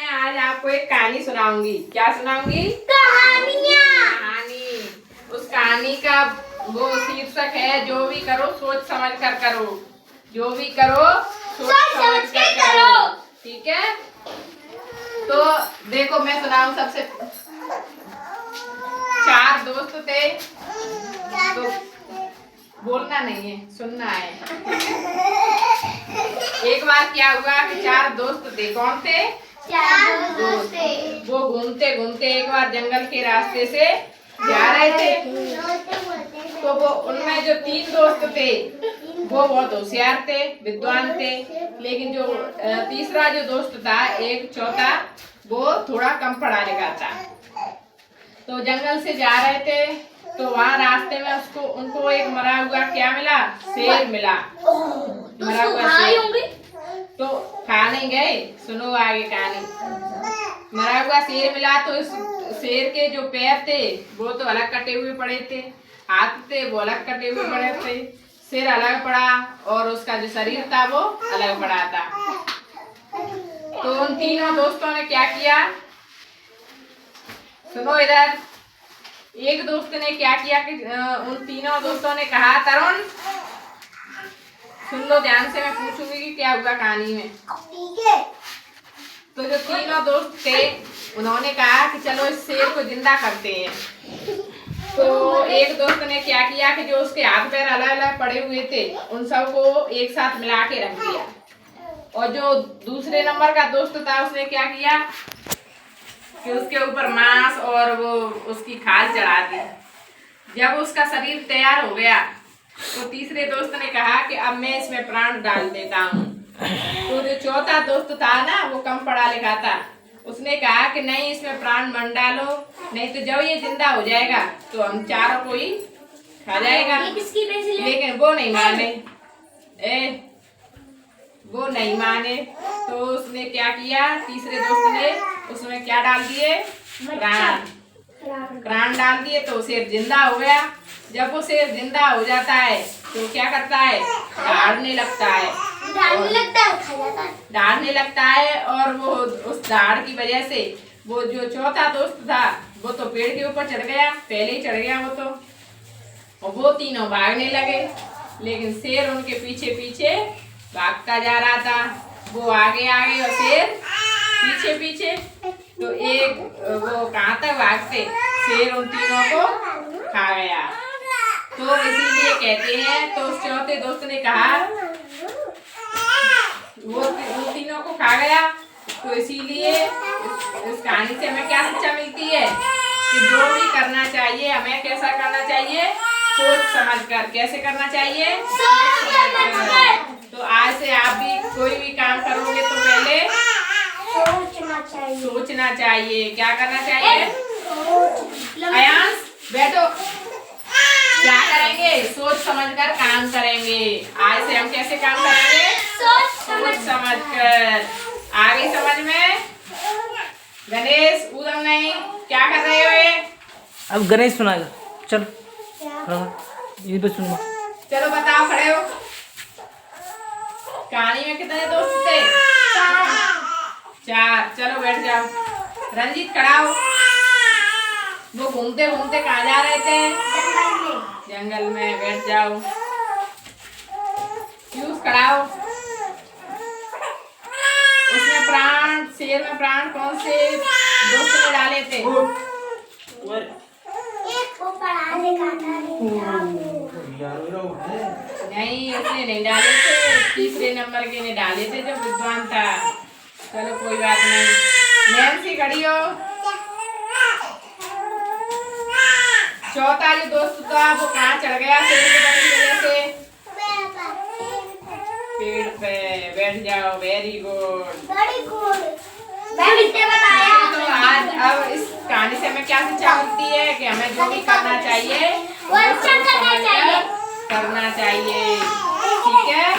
मैं आज आपको एक कहानी सुनाऊंगी। क्या सुनाऊंगी? कहानी। उस कहानी का वो शीर्षक है, जो भी करो सोच समझ कर करो। जो भी करो सोच समझ कर करो। ठीक है, तो देखो मैं सुनाऊं। सबसे 4 दोस्त थे। तो बोलना नहीं है, सुनना है। एक बार क्या हुआ कि 4 दोस्त थे। कौन थे? 4 दोस्त थे। वो घूमते घूमते एक बार जंगल के रास्ते से जा रहे थे। तो वो उनमें जो 3 दोस्त थे वो बहुत होशियार थे, विद्वान थे। लेकिन जो तीसरा जो दोस्त था, एक चौथा, वो थोड़ा कम पढ़ा लिखा था। तो जंगल से जा रहे थे, तो वहाँ रास्ते में उनको एक मरा हुआ क्या मिला? शेर मिला। मरा हुआ शेर। तो खा नहीं गए, सुनो आगे कहानी। मरा हुआ शेर मिला तो इस शेर के जो पैर थे वो तो अलग कटे हुए पड़े थे, हाथ थे वो अलग कटे हुए पड़े थे, सिर अलग पड़ा और उसका जो शरीर था वो अलग पड़ा था। तो उन तीनों दोस्तों ने क्या किया? सुनो इधर। एक दोस्त ने क्या किया कि उन तीनों दोस्तों ने कहा, तरुण सुन लो ध्यान से, मैं पूछूंगी कि क्या हुआ कहानी में। ठीक है। तो जो तीनों दोस्त थे उन्होंने कहा कि चलो इस शेर को जिंदा करते हैं। तो एक दोस्त ने क्या किया कि जो उसके हाथ पैर अलग अलग पड़े हुए थे उन सबको एक साथ मिला के रख दिया। और जो दूसरे नंबर का दोस्त था उसने क्या किया कि उसके ऊपर मांस और वो उसकी खाल चढ़ा दी। जब उसका शरीर तैयार हो गया तो तीसरे दोस्त ने कहा कि अब मैं इसमें प्राण डाल देता हूँ। तो जो चौथा दोस्त था ना, वो कम पढ़ा लिखा था, उसने कहा कि नहीं, इसमें प्राण मत डालो, नहीं तो जब ये जिंदा हो जाएगा तो हम चारों को ही खा जाएगा। लेकिन वो नहीं माने। वो नहीं माने। तो उसने क्या किया, तीसरे दोस्त ने उसमें क्या डाल दिए? प्राण डाल दिए। तो शेर जिंदा हो गया। जब वो शेर जिंदा हो जाता है तो क्या करता है? दहाड़ने लगता है। दहाड़ने लगता है और वो उस दहाड़ की वजह से वो जो चौथा दोस्त था वो तो पेड़ के ऊपर चढ़ गया, पहले ही चढ़ गया वो तो। और वो तीनों भागने लगे, लेकिन शेर उनके पीछे पीछे भागता जा रहा था। वो आगे आगे और शेर पीछे पीछे। तो एक वो कहाँ तक भागते, शेर उन तीनों को खा गया। तो इसीलिए कहते हैं, तो उस चौथे दोस्त ने कहा वो उन तीनों को खा गया। तो इसीलिए इस कहानी से हमें क्या शिक्षा मिलती है कि जो भी करना चाहिए हमें कैसा करना चाहिए? सोच समझ कर। कैसे करना चाहिए? सोच समझ कर। तो आज से आप भी कोई भी काम करोगे तो पहले सोचना चाहिए। क्या करना चाहिए? अयांश बैठो। क्या करेंगे? सोच समझ कर काम करेंगे। आज से हम कैसे काम करेंगे? सोच समझ कर। आगे समझ में? गणेश उदम नहीं, क्या कर रहे हो ये? अब गणेश सुनाएगा। चल ये भी सुनवा। चलो बताओ, खड़े हो। कहानी में कितने दोस्त थे? 4। चलो बैठ जाओ। रंजीत खड़ा हो। वो घूमते घूमते कहाँ जा रहे थे? जंगल में। बैठ जाओ। पीयूष खड़ा हो। उसमें प्राण, शेर में प्राण कौन से दोस्त ने डाले थे? नहीं, उसने नहीं डाले थे, तीसरे नंबर के ने डाले थे जो विद्वान था। चलो कोई बात नहीं। नैन्सी खड़ी हो। चौथा जो दोस्त था वो कहाँ चढ़ गया शेर के डर की वजह से? पेड़ पे। बैठ जाओ। Very good. तो आज अब इस कहानी से हमें क्या शिक्षा मिलती है कि हमें जो भी करना चाहिए वो करना चाहिए। ठीक है।